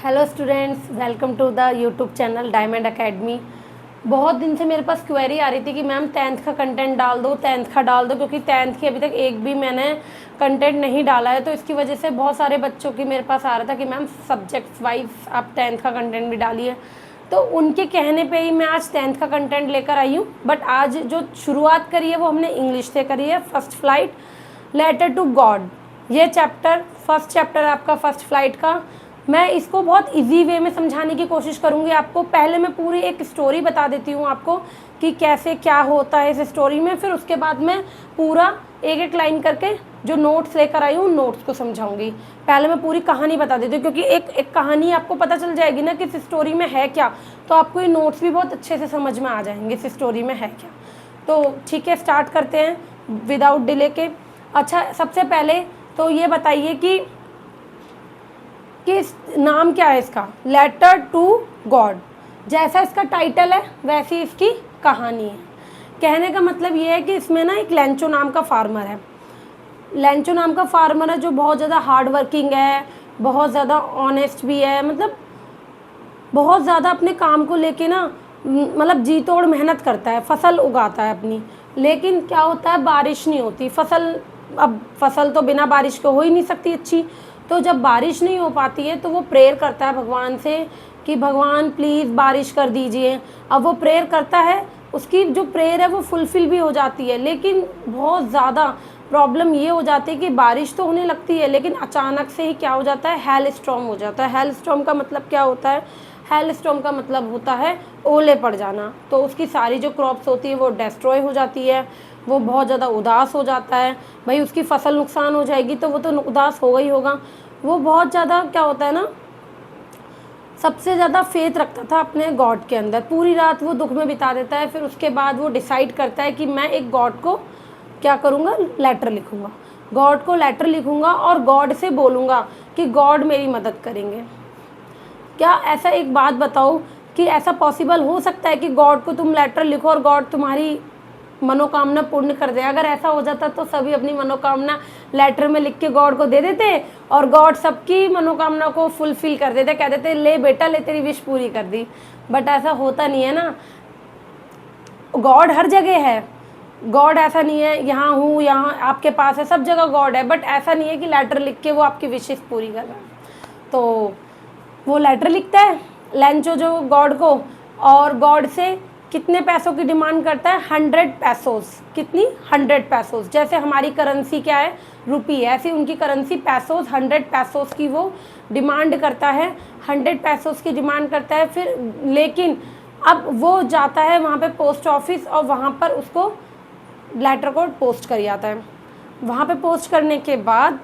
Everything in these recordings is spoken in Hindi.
Hello students, welcome to the YouTube channel diamond academy. बहुत दिन से मेरे पास क्वेरी आ रही थी कि मैम 10th का कंटेंट डाल दो, 10th का डाल दो, क्योंकि 10th की अभी तक एक भी मैंने कंटेंट नहीं डाला है। तो इसकी वजह से बहुत सारे बच्चों की मेरे पास आ रहा था कि मैम सब्जेक्ट्स वाइज आप 10th का कंटेंट भी डालिए। तो उनके कहने पे ही मैं आज 10th का कंटेंट लेकर आई हूँ। बट आज जो शुरुआत करी है वो हमने इंग्लिश से करी है। First flight, letter to God, ये चैप्टर फर्स्ट चैप्टर आपका फर्स्ट फ्लाइट का। मैं इसको बहुत इजी वे में समझाने की कोशिश करूँगी आपको। पहले मैं पूरी एक स्टोरी बता देती हूँ आपको कि कैसे क्या होता है इस स्टोरी में, फिर उसके बाद मैं पूरा एक एक लाइन करके जो नोट्स लेकर आई हूँ नोट्स को समझाऊंगी। पहले मैं पूरी कहानी बता देती हूँ, क्योंकि एक एक कहानी आपको पता चल जाएगी ना कि इस स्टोरी में है क्या, तो आपको ये नोट्स भी बहुत अच्छे से समझ में आ जाएंगे इस स्टोरी में है क्या। तो ठीक है, स्टार्ट करते हैं विदाउट डिले के। अच्छा, सबसे पहले तो ये बताइए कि नाम क्या है इसका, लेटर टू गॉड। जैसा इसका टाइटल है वैसी इसकी कहानी है। कहने का मतलब ये है कि इसमें ना एक लेंचो नाम का फार्मर है। लेंचो नाम का फार्मर है जो बहुत ज़्यादा हार्ड वर्किंग है, बहुत ज़्यादा ऑनेस्ट भी है, मतलब बहुत ज़्यादा अपने काम को लेके ना मतलब जी तोड़ मेहनत करता है, फसल उगाता है अपनी। लेकिन क्या होता है, बारिश नहीं होती। अब फसल तो बिना बारिश के हो ही नहीं सकती अच्छी। तो जब बारिश नहीं हो पाती है तो वो प्रेयर करता है भगवान से कि भगवान प्लीज़ बारिश कर दीजिए। अब वो प्रेयर करता है, उसकी जो प्रेयर है वो फुलफ़िल भी हो जाती है। लेकिन बहुत ज़्यादा प्रॉब्लम ये हो जाती है कि बारिश तो होने लगती है, लेकिन अचानक से ही क्या हो जाता है, हेल स्टॉर्म हो जाता है। हेल स्टॉर्म का मतलब क्या होता है, हेल स्टॉर्म का मतलब होता है ओले पड़ जाना। तो उसकी सारी जो क्रॉप्स होती है वो डिस्ट्रॉय हो जाती है। वो बहुत ज़्यादा उदास हो जाता है, भाई उसकी फसल नुकसान हो जाएगी तो वो तो उदास होगा ही होगा। वो बहुत ज़्यादा क्या होता है ना, सबसे ज़्यादा फेथ रखता था अपने गॉड के अंदर। पूरी रात वो दुख में बिता देता है। फिर उसके बाद वो डिसाइड करता है कि मैं एक गॉड को क्या करूँगा, लेटर लिखूँगा, गॉड को लेटर लिखूँगा और गॉड से बोलूँगा कि गॉड मेरी मदद करेंगे। क्या ऐसा एक बात बताओ कि ऐसा पॉसिबल हो सकता है कि गॉड को तुम लेटर लिखो और गॉड तुम्हारी मनोकामना पूर्ण कर दे? अगर ऐसा हो जाता तो सभी अपनी मनोकामना लेटर में लिख के गॉड को दे देते और गॉड सबकी मनोकामना को फुलफिल कर देते, कह देते ले बेटा ले तेरी विश पूरी कर दी। बट ऐसा होता नहीं है ना। गॉड हर जगह है, गॉड ऐसा नहीं है यहाँ हूँ यहाँ आपके पास है, सब जगह गॉड है। बट ऐसा नहीं है कि लेटर लिख के वो आपकी विशेष पूरी कर रहा है। तो वो लेटर लिखता है लेंचो जो गॉड को, और गॉड से कितने पैसों की डिमांड करता है, 100 पैसोस। कितनी, 100 पैसोस। जैसे हमारी करेंसी क्या है, रुपी है, ऐसी उनकी करेंसी पैसोस, 100 पैसोस की वो डिमांड करता है, 100 पैसोस की डिमांड करता है। फिर लेकिन अब वो जाता है वहाँ पे पोस्ट ऑफिस और वहाँ पर उसको लेटर को पोस्ट कर जाता है। वहाँ पे पोस्ट करने के बाद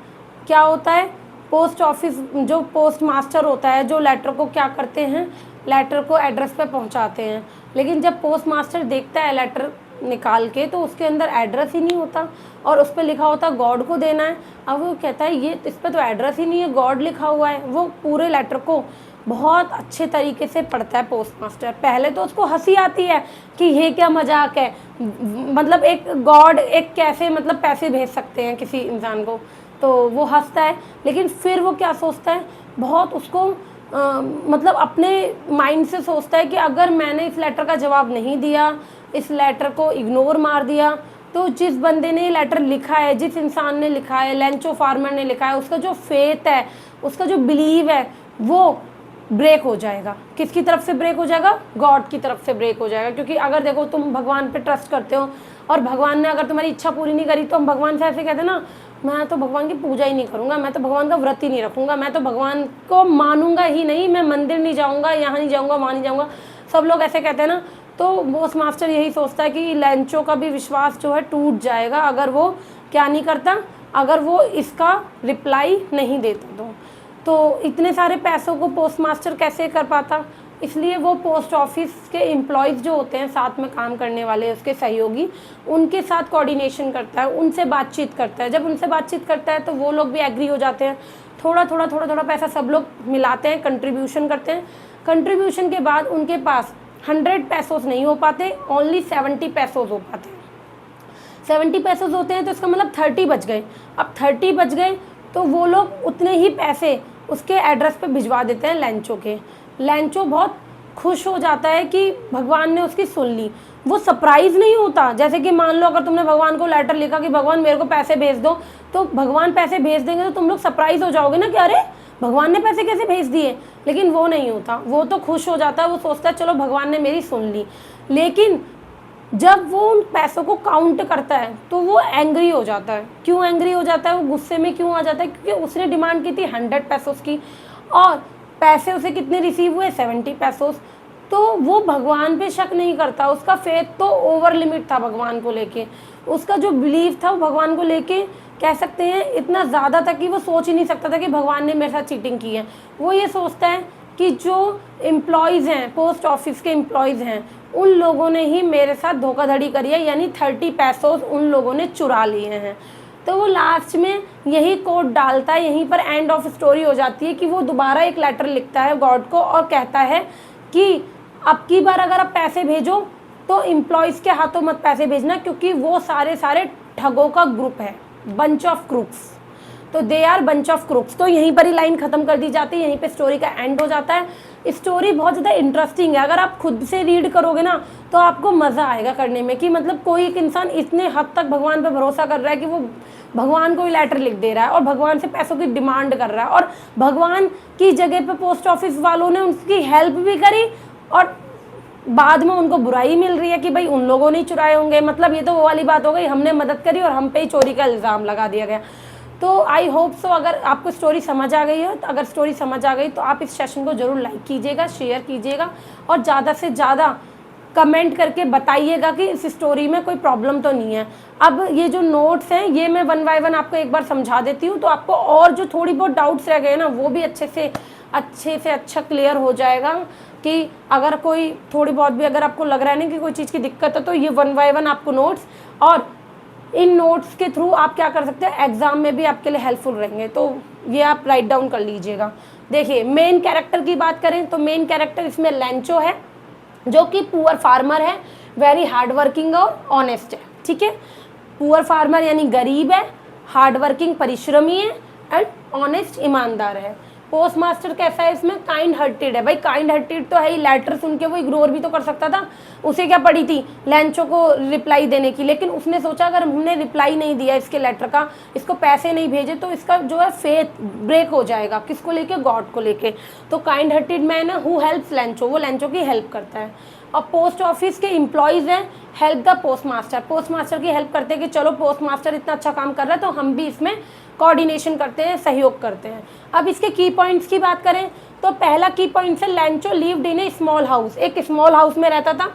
क्या होता है, पोस्ट ऑफिस जो पोस्ट मास्टर होता है जो लेटर को क्या करते हैं, लेटर को एड्रेस पे पहुंचाते हैं। लेकिन जब पोस्ट मास्टर देखता है लेटर निकाल के तो उसके अंदर एड्रेस ही नहीं होता और उस पर लिखा होता गॉड को देना है। अब वो कहता है ये इस पर तो एड्रेस ही नहीं है, गॉड लिखा हुआ है। वो पूरे लेटर को बहुत अच्छे तरीके से पढ़ता है पोस्ट मास्टर। पहले तो उसको हंसी आती है कि ये क्या मजाक है, मतलब एक गॉड एक कैसे मतलब पैसे भेज सकते हैं किसी इंसान को। तो वो हंसता है। लेकिन फिर वो क्या सोचता है, बहुत उसको मतलब अपने माइंड से सोचता है कि अगर मैंने इस लेटर का जवाब नहीं दिया, इस लेटर को इग्नोर मार दिया, तो जिस बंदे ने लेटर लिखा है, जिस इंसान ने लिखा है, लेंचो फार्मर ने लिखा है, उसका जो फेथ है, उसका जो बिलीव है वो ब्रेक हो जाएगा। किसकी तरफ से ब्रेक हो जाएगा, गॉड की तरफ से ब्रेक हो जाएगा। क्योंकि अगर देखो तुम भगवान पे ट्रस्ट करते हो और भगवान ने अगर तुम्हारी इच्छा पूरी नहीं करी तो हम भगवान से ऐसे कहते हैं ना, मैं तो भगवान की पूजा ही नहीं करूँगा, मैं तो भगवान का व्रत ही नहीं रखूँगा, मैं तो भगवान को मानूंगा ही नहीं, मैं मंदिर नहीं जाऊँगा, यहाँ नहीं जाऊँगा, वहाँ नहीं जाऊँगा। सब लोग ऐसे कहते हैं ना। तो पोस्ट मास्टर यही सोचता है कि लेंचो का भी विश्वास जो है टूट जाएगा अगर वो क्या नहीं करता, अगर वो इसका रिप्लाई नहीं देता। तो इतने सारे पैसों को पोस्ट मास्टर कैसे कर पाता, इसलिए वो पोस्ट ऑफिस के एम्प्लॉयज़ जो होते हैं साथ में काम करने वाले उसके सहयोगी, उनके साथ कोऑर्डिनेशन करता है, उनसे बातचीत करता है। जब उनसे बातचीत करता है तो वो लोग भी एग्री हो जाते हैं। थोड़ा थोड़ा पैसा सब लोग मिलाते हैं, कंट्रीब्यूशन करते हैं। कंट्रीब्यूशन के बाद उनके पास 100 पैसोस नहीं हो पाते, ओनली 70 पैसोस हो पाते हैं। 70 पैसोस होते हैं तो इसका मतलब 30 बच गए। अब 30 बच गए तो वो लोग उतने ही पैसे उसके एड्रेस पे भिजवा देते हैं लेंचो के। लेंचो बहुत खुश हो जाता है कि भगवान ने उसकी सुन ली। वो सरप्राइज नहीं होता, जैसे कि मान लो अगर तुमने भगवान को लेटर लिखा कि भगवान मेरे को पैसे भेज दो, तो भगवान पैसे भेज देंगे तो तुम लोग सरप्राइज हो जाओगे ना कि अरे भगवान ने पैसे कैसे भेज दिए। लेकिन वो नहीं होता, वो तो खुश हो जाता है, वो सोचता है चलो भगवान ने मेरी सुन ली। लेकिन जब वो उन पैसों को काउंट करता है तो वो एंग्री हो जाता है। क्यों एंग्री हो जाता है, वो गुस्से में क्यों आ जाता है? क्योंकि उसने डिमांड की थी 100 पैसोस की और पैसे उसे कितने रिसीव हुए, 70 पैसोस। तो वो भगवान पे शक नहीं करता, उसका फेथ तो ओवर लिमिट था भगवान को लेके। उसका जो बिलीव था वो भगवान को लेके कह सकते हैं इतना ज़्यादा था कि वो सोच ही नहीं सकता था कि भगवान ने मेरे साथ चीटिंग की है। वो ये सोचता है कि जो एम्प्लॉयज़ हैं, पोस्ट ऑफिस के एम्प्लॉयज़ हैं, उन लोगों ने ही मेरे साथ धोखाधड़ी करी है, यानी 30 पैसों उन लोगों ने चुरा लिए हैं। तो वो लास्ट में यही कोड डालता है, यहीं पर एंड ऑफ स्टोरी हो जाती है कि वो दोबारा एक लेटर लिखता है गॉड को और कहता है कि अब की बार अगर आप पैसे भेजो तो एम्प्लॉयज़ के हाथों मत पैसे भेजना, क्योंकि वो सारे ठगों का ग्रुप है, बंच ऑफ क्रूक्स। तो they are bunch of crooks. तो यहीं पर ही लाइन ख़त्म कर दी जाती है, यहीं पे स्टोरी का एंड हो जाता है। स्टोरी बहुत ज़्यादा इंटरेस्टिंग है, अगर आप खुद से रीड करोगे ना तो आपको मज़ा आएगा करने में कि मतलब कोई एक इंसान इतने हद तक भगवान पर भरोसा कर रहा है कि वो भगवान को ही लेटर लिख दे रहा है और भगवान से पैसों की डिमांड कर रहा है, और भगवान की जगह पे पोस्ट ऑफिस वालों ने उसकी हेल्प भी करी और बाद में उनको बुराई मिल रही है कि भाई उन लोगों ने चुराए होंगे। मतलब ये तो वो वाली बात हो गई, हमने मदद करी और हम पे ही चोरी का इल्ज़ाम लगा दिया गया। तो आई होप सो अगर आपको स्टोरी समझ आ गई हो, तो अगर स्टोरी समझ आ गई तो आप इस सेशन को ज़रूर लाइक कीजिएगा, शेयर कीजिएगा और ज़्यादा से ज़्यादा कमेंट करके बताइएगा कि इस स्टोरी में कोई प्रॉब्लम तो नहीं है। अब ये जो नोट्स हैं ये मैं 1 बाय 1 आपको एक बार समझा देती हूँ, तो आपको और जो थोड़ी बहुत डाउट्स रह गए ना वो भी अच्छे से अच्छा क्लियर हो जाएगा। कि अगर कोई थोड़ी बहुत भी अगर आपको लग रहा है ना कि कोई चीज़ की दिक्कत है, तो ये 1 बाय 1 आपको नोट्स, और इन नोट्स के थ्रू आप क्या कर सकते हैं, एग्जाम में भी आपके लिए हेल्पफुल रहेंगे। तो ये आप राइट डाउन कर लीजिएगा। देखिए मेन कैरेक्टर की बात करें तो मेन कैरेक्टर इसमें लेंचो है, जो कि पुअर फार्मर है, वेरी हार्ड वर्किंग और ऑनेस्ट है। ठीक है, पुअर फार्मर यानी गरीब है, हार्ड वर्किंग परिश्रमी है एंड ऑनेस्ट ईमानदार है। पोस्ट मास्टर कैसा है इसमें, काइंड हार्टेड है। भाई काइंड हार्टेड तो है ही, लेटर सुन के वो इग्नोर भी तो कर सकता था। उसे क्या पड़ी थी लेंचो को रिप्लाई देने की, लेकिन उसने सोचा अगर हमने रिप्लाई नहीं दिया इसके लेटर का, इसको पैसे नहीं भेजे तो इसका जो है फेथ ब्रेक हो जाएगा। किसको लेके, गॉड को लेके। तो काइंड हार्टेड मैन है हु हेल्प्स लेंचो, वो लेंचो की हेल्प करता है। और पोस्ट ऑफिस के एम्प्लॉयज़ हैं help the post master, post master की हेल्प करते हैं कि चलो पोस्ट मास्टर इतना अच्छा काम कर रहा है तो हम भी इसमें कोऑर्डिनेशन करते हैं, सहयोग करते हैं। अब इसके की पॉइंट्स की बात करें तो पहला की पॉइंट है Lencho lived in A small house, एक स्मॉल हाउस में रहता था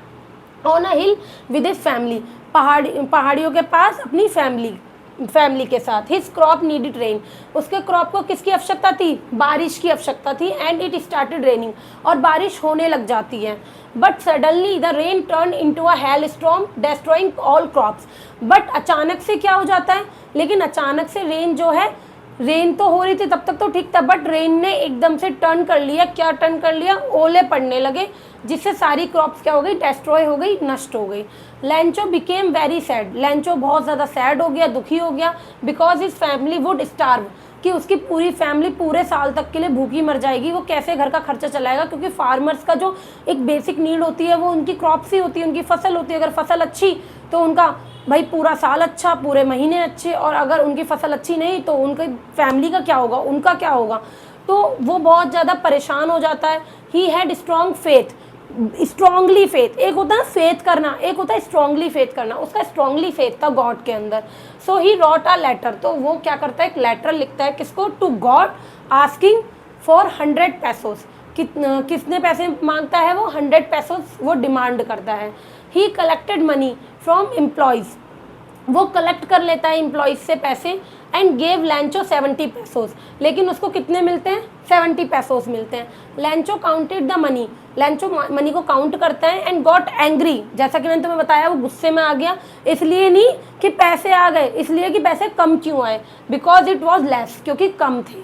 on a hill with his family, पहाड़ियों के पास अपनी फैमिली के साथ। हिज क्रॉप नीडेड रेन, उसके क्रॉप को किसकी आवश्यकता थी, बारिश की आवश्यकता थी। एंड इट स्टार्टेड रेनिंग, और बारिश होने लग जाती है। But suddenly the rain turn into a hello storm destroying all crops. But अचानक से क्या हो जाता है, लेकिन अचानक से रेन जो है, रेन तो हो रही थी तब तक तो ठीक था, बट रेन ने एकदम से टर्न कर लिया। क्या टर्न कर लिया, ओले पड़ने लगे, जिससे सारी क्रॉप्स क्या हो गई, डिस्ट्रॉय हो गई, नष्ट हो गई। Lencho became very sad, Lencho बहुत ज़्यादा सैड हो गया, दुखी हो गया, because his family would starve, कि उसकी पूरी फैमिली पूरे साल तक के लिए भूखी मर जाएगी। वो कैसे घर का खर्चा चलाएगा, क्योंकि फार्मर्स का जो एक बेसिक नीड होती है वो उनकी क्रॉप्स ही होती है, उनकी फसल होती है। अगर फसल अच्छी तो उनका भाई पूरा साल अच्छा, पूरे महीने अच्छे, और अगर उनकी फसल अच्छी नहीं तो उनकी फैमिली का क्या होगा, उनका क्या होगा। तो वो बहुत ज़्यादा परेशान हो जाता है। He had strong faith, strongly faith, एक होता है फेथ करना, एक होता है स्ट्रॉन्गली फेथ करना। उसका स्ट्रॉन्गली फेथ था गॉड के अंदर। सो ही रॉट अ लेटर, तो वो क्या करता है, एक लेटर लिखता है किसको, टू गॉड, आस्किंग फॉर 100 पैसोस। कितने पैसे मांगता है वो, 100 पैसोस वो डिमांड करता है। ही कलेक्टेड मनी फ्रॉम एम्प्लॉयज़, वो कलेक्ट कर लेता है एम्प्लॉयज़ से पैसे। एंड गेव लेंचो 70 पैसोस, लेकिन उसको कितने मिलते हैं, 70 पैसोस मिलते हैं। Lencho counted the money, Lencho money को काउंट करता है। एंड गॉट एंग्री, जैसा कि मैंने तुम्हें बताया वो गुस्से में आ गया, इसलिए नहीं कि पैसे आ गए, इसलिए कि पैसे कम क्यों आए, बिकॉज इट वॉज लेस, क्योंकि कम थे।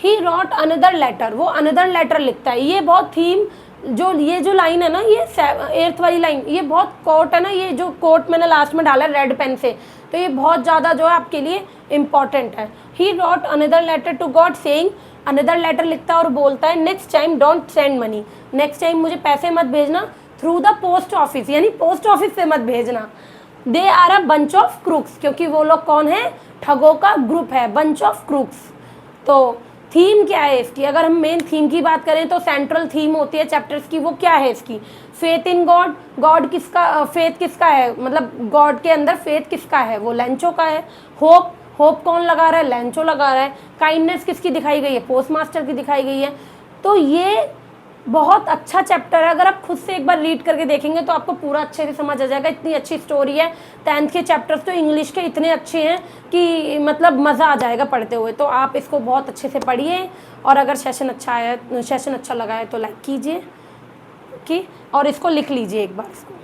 ही रॉट अनदर लेटर, वो अनदर लेटर लिखता है। ये बहुत थीम, ये जो लाइन है ना, ये 8th वाली लाइन, ये बहुत कोट है ना, ये जो कोट मैंने लास्ट में डाला रेड पेन से, तो ये बहुत ज़्यादा जो है आपके लिए इंपॉर्टेंट है। He wrote another letter to God saying, another letter लिखता है और बोलता है next time don't send money, next time मुझे पैसे मत भेजना थ्रू द पोस्ट ऑफिस, यानी पोस्ट ऑफिस से मत भेजना। They are a bunch of crooks, क्योंकि वो लोग कौन है, ठगों का ग्रुप है, बंच ऑफ क्रूक्स। तो थीम क्या है इसकी, अगर हम मेन थीम की बात करें तो सेंट्रल थीम होती है चैप्टर्स की, वो क्या है इसकी, फेथ इन गॉड, गॉड किसका, फेथ किसका है, मतलब गॉड के अंदर फेथ किसका है, वो लेंचो का है। होप, होप कौन लगा रहा है, लेंचो लगा रहा है। काइंडनेस किसकी दिखाई गई है, पोस्ट मास्टर की दिखाई गई है। तो ये बहुत अच्छा चैप्टर है, अगर आप खुद से एक बार रीड करके देखेंगे तो आपको पूरा अच्छे से समझ आ जाएगा, इतनी अच्छी स्टोरी है। 10th के चैप्टर्स तो इंग्लिश के इतने अच्छे हैं कि मतलब मज़ा आ जाएगा पढ़ते हुए, तो आप इसको बहुत अच्छे से पढ़िए। और अगर सेशन अच्छा लगा है तो लाइक कीजिए और इसको लिख लीजिए एक बार इसको।